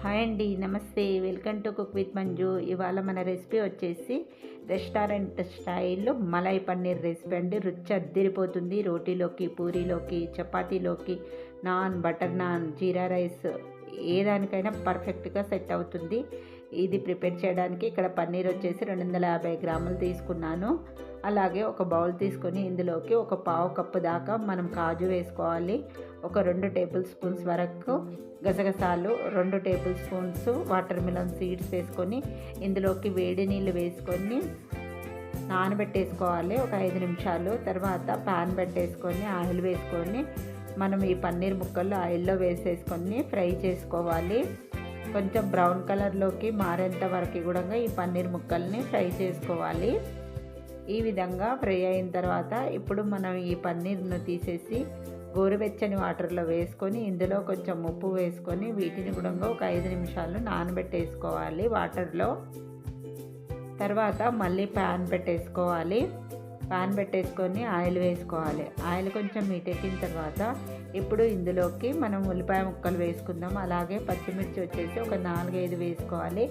Hi అండి, నమస్తే. Welcome to cook with Manju. ఇవాళ మన రెసిపీ వచ్చేసి రెస్టారెంట్ స్టైల్లో మలై పన్నీర్ రెసిపీ అండి. రుచి అద్దిరిపోతుంది. రోటీలోకి, పూరీలోకి, చపాతీలోకి, నాన్, బటర్ నాన్, జీరా రైస్ ఏ దానికైనా పర్ఫెక్ట్గా సెట్ అవుతుంది. ఇది ప్రిపేర్ చేయడానికి ఇక్కడ పన్నీర్ వచ్చేసి 250 గ్రాములు తీసుకున్నాను. అలాగే ఒక బౌల్ తీసుకొని ఇందులోకి ఒక పావు కప్పు దాకా మనం కాజు వేసుకోవాలి. ఒక 2 టేబుల్ స్పూన్స్ వరకు గసగసాలు, 2 table spoons water melon seeds వేసుకొని ఇందులోకి వేడి నీళ్ళు వేసుకొని నానబెట్టేసుకోవాలి ఒక 5 నిమిషాలు. తర్వాత ప్యాన్ పెట్టేసుకొని ఆయిల్ వేసుకొని మనం ఈ పన్నీర్ ముక్కలు ఆయిల్లో వేసేసుకొని ఫ్రై చేసుకోవాలి. కొంచెం బ్రౌన్ కలర్లోకి మారేంత వరకు కూడా ఈ పన్నీర్ ముక్కల్ని ఫ్రై చేసుకోవాలి. ఈ విధంగా ఫ్రై అయిన తర్వాత ఇప్పుడు మనం ఈ పన్నీర్ను తీసేసి గోరువెచ్చని వాటర్లో వేసుకొని ఇందులో కొంచెం ఉప్పు వేసుకొని వీటిని కూడా ఒక 5 నిమిషాలు నానబెట్టేసుకోవాలి వాటర్లో. తర్వాత మళ్ళీ ప్యాన్ పెట్టేసుకోవాలి. ప్యాన్ పెట్టేసుకొని ఆయిల్ వేసుకోవాలి. ఆయిల్ కొంచెం మీటెక్కిన తర్వాత ఇప్పుడు ఇందులోకి మనం ఉల్లిపాయ ముక్కలు వేసుకుందాం. అలాగే పచ్చిమిర్చి వచ్చేసి ఒక 4-5 వేసుకోవాలి.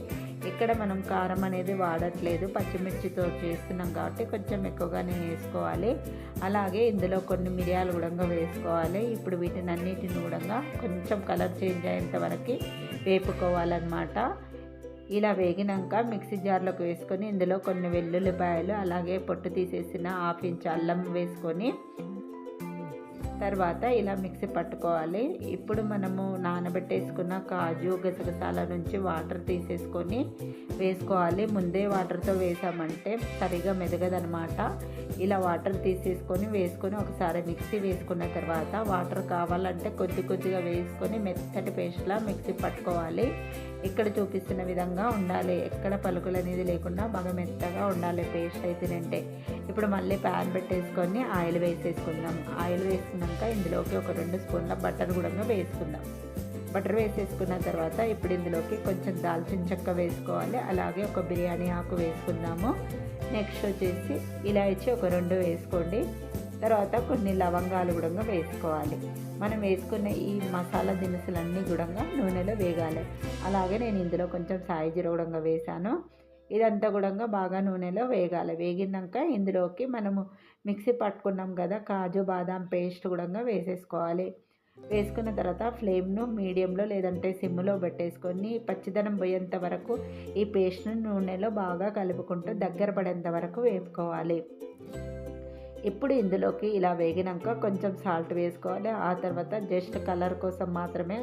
ఇక్కడ మనం కారం అనేది వాడట్లేదు, పచ్చిమిర్చితో చేస్తున్నాం కాబట్టి కొంచెం ఎక్కువగానే వేసుకోవాలి. అలాగే ఇందులో కొన్ని మిరియాలు కూడా వేసుకోవాలి. ఇప్పుడు వీటిని అన్నిటిని కూడా కొంచెం కలర్ చేంజ్ అయ్యేంత వరకు వేపుకోవాలన్నమాట. ఇలా వేగినాక మిక్సీ జార్లోకి వేసుకొని ఇందులో కొన్ని వెల్లుల్లిపాయలు, అలాగే పొట్టు తీసేసిన 1/2 ఇంచ్ అల్లం వేసుకొని తర్వాత ఇలా మిక్సీ పట్టుకోవాలి. ఇప్పుడు మనము నానబెట్టేసుకున్న కాజు, గసగసాల నుంచి వాటర్ తీసేసుకొని వేసుకోవాలి. ముందే వాటర్తో వేసామంటే సరిగా మెదగదనమాట. ఇలా వాటర్ తీసేసుకొని వేసుకొని ఒకసారి మిక్సీ వేసుకున్న తర్వాత వాటర్ కావాలంటే కొద్దిగా వేసుకొని మెత్తటి పేస్ట్లా మిక్సీ పట్టుకోవాలి. ఇక్కడ చూపిస్తున్న విధంగా ఉండాలి. ఎక్కడ పలుకులు అనేది లేకుండా బాగా మెత్తగా ఉండాలి పేస్ట్ అయితేనంటే. ఇప్పుడు మళ్ళీ ప్యాన్ పెట్టేసుకొని ఆయిల్ వేసేసుకుందాం. ఆయిల్ వేసుకున్నాక ఇందులోకి ఒక 2 స్పూన్ల బటర్ కూడా వేసుకుందాం. బటర్ వేసేసుకున్న తర్వాత ఇప్పుడు ఇందులోకి కొంచెం దాల్చిన చెక్క వేసుకోవాలి. అలాగే ఒక బిర్యానీ ఆకు వేసుకుందాము. నెక్స్ట్ వచ్చేసి ఇలాచి ఒక 2 వేసుకోండి. తర్వాత కొన్ని లవంగాలు కూడా వేసుకోవాలి. మనం వేసుకున్న ఈ మసాలా దినుసులన్నీ కూడా నూనెలో వేగాలి. అలాగే నేను ఇందులో కొంచెం సాయి జీర కూడా వేసాను. ఇదంతా కూడా బాగా నూనెలో వేగాలి. వేగినాక ఇందులోకి మనము మిక్సీ పట్టుకున్నాం కదా కాజు బాదాం పేస్ట్ కూడా వేసేసుకోవాలి. వేసుకున్న తర్వాత ఫ్లేమ్ను మీడియంలో లేదంటే సిమ్లో పెట్టేసుకొని పచ్చిదనం పోయేంత వరకు ఈ పేస్ట్ను నూనెలో బాగా కలుపుకుంటూ దగ్గర పడేంత వరకు వేపుకోవాలి. ఇప్పుడు ఇందులోకి ఇలా వేగినాక కొంచెం సాల్ట్ వేసుకోవాలి. ఆ తర్వాత జస్ట్ కలర్ కోసం మాత్రమే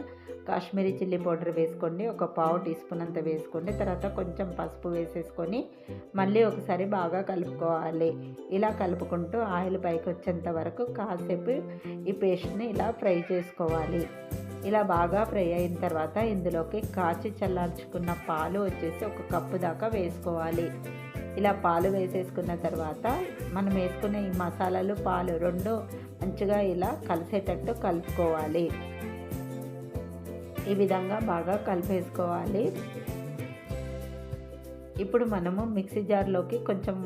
కాశ్మీరీ చిల్లీ పౌడర్ వేసుకోండి. ఒక పావు టీ స్పూన్ అంత వేసుకోండి. తర్వాత కొంచెం పసుపు వేసేసుకొని మళ్ళీ ఒకసారి బాగా కలుపుకోవాలి. ఇలా కలుపుకుంటూ ఆయిల్ పైకి వచ్చేంత వరకు కాసేపు ఈ పేస్ట్ని ఇలా ఫ్రై చేసుకోవాలి. ఇలా బాగా ఫ్రై అయిన తర్వాత ఇందులోకి కాచి చల్లార్చుకున్న పాలు వచ్చేసి 1 కప్పు దాకా వేసుకోవాలి. ఇలా పాలు వేసేసుకున్న తర్వాత మనం వేసుకున్న ఈ మసాలాలు, పాలు 2 మంచిగా ఇలా కలిసేటట్టు కలుపుకోవాలి. ఈ విధంగా బాగా కలిపేసుకోవాలి. ఇప్పుడు మనము మిక్సీ జార్లోకి కొంచెం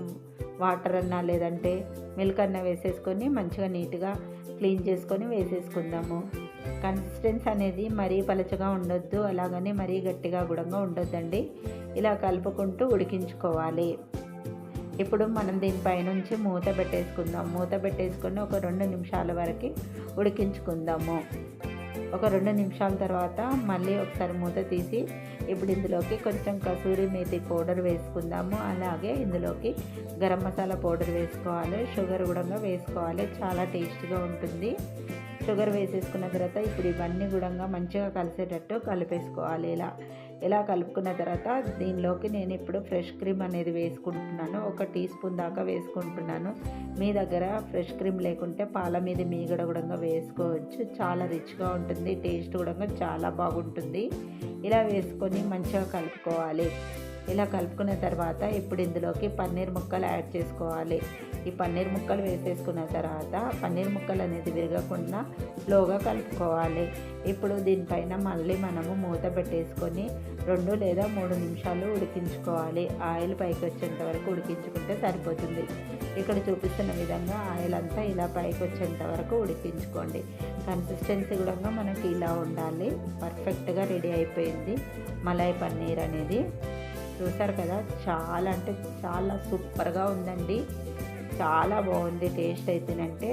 వాటర్ అన్నా లేదంటే మిల్క్ అన్నా వేసేసుకొని మంచిగా నీట్గా క్లీన్ చేసుకొని వేసేసుకుందాము. కన్సిస్టెన్సీ అనేది మరీ పలచగా ఉండొద్దు, అలాగని మరీ గట్టిగా కూడా ఉండొద్దండి. ఇలా కలుపుకుంటూ ఉడికించుకోవాలి. ఇప్పుడు మనం దీనిపైనుంచి మూత పెట్టేసుకుందాం. మూత పెట్టేసుకొని ఒక 2 నిమిషాల వరకు ఉడికించుకుందాము. ఒక 2 నిమిషాల తర్వాత మళ్ళీ ఒకసారి మూత తీసి ఇప్పుడు ఇందులోకి కొంచెం కసూరి మేతి పౌడర్ వేసుకుందాము. అలాగే ఇందులోకి గరం మసాలా పౌడర్ వేసుకోవాలి. షుగర్ కూడా వేసుకోవాలి, చాలా టేస్ట్గా ఉంటుంది. షుగర్ వేసేసుకున్న తర్వాత ఇప్పుడు ఇవన్నీ కూడా మంచిగా కలిసేటట్టు కలిపేసుకోవాలి. ఇలా కలుపుకున్న తర్వాత దీనిలోకి నేను ఇప్పుడు ఫ్రెష్ క్రీమ్ అనేది వేసుకుంటున్నాను. 1 టీ స్పూన్ దాకా వేసుకుంటున్నాను. మీ దగ్గర ఫ్రెష్ క్రీమ్ లేకుంటే పాల మీద మీగడ కూడా వేసుకోవచ్చు. చాలా రిచ్గా ఉంటుంది, టేస్ట్ కూడా చాలా బాగుంటుంది. ఇలా వేసుకొని మంచిగా కలుపుకోవాలి. ఇలా కలుపుకున్న తర్వాత ఇప్పుడు ఇందులోకి పన్నీర్ ముక్కలు యాడ్ చేసుకోవాలి. ఈ పన్నీర్ ముక్కలు వేసేసుకున్న తర్వాత పన్నీర్ ముక్కలు అనేది విరగకుండా స్లోగా కలుపుకోవాలి. ఇప్పుడు దీనిపైన మళ్ళీ మనము మూత పెట్టేసుకొని 2 లేదా 3 నిమిషాలు ఉడికించుకోవాలి. ఆయిల్ పైకి వచ్చేంత వరకు ఉడికించుకుంటే సరిపోతుంది. ఇక్కడ చూపిస్తున్న విధంగా ఆయిల్ అంతా ఇలా పైకి వచ్చేంత వరకు ఉడికించుకోండి. కన్సిస్టెన్సీ కూడా మనకి ఇలా ఉండాలి. పర్ఫెక్ట్గా రెడీ అయిపోయింది మలై పన్నీర్ అనేది. చూసారు కదా, చాలా అంటే చాలా సూపర్గా ఉందండి. చాలా బాగుంది టేస్ట్ అయితేనంటే.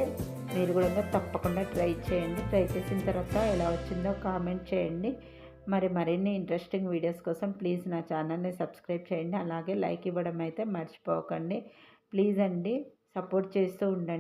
మీరు కూడా తప్పకుండా ట్రై చేయండి. ట్రై చేసిన తర్వాత ఎలా వచ్చిందో కామెంట్ చేయండి. మరిన్ని ఇంట్రెస్టింగ్ వీడియోస్ కోసం ప్లీజ్ నా ఛానల్ని సబ్స్క్రైబ్ చేయండి. అలాగే లైక్ ఇవ్వడం అయితే మర్చిపోకండి. ప్లీజ్ అండి, సపోర్ట్ చేస్తూ ఉండండి.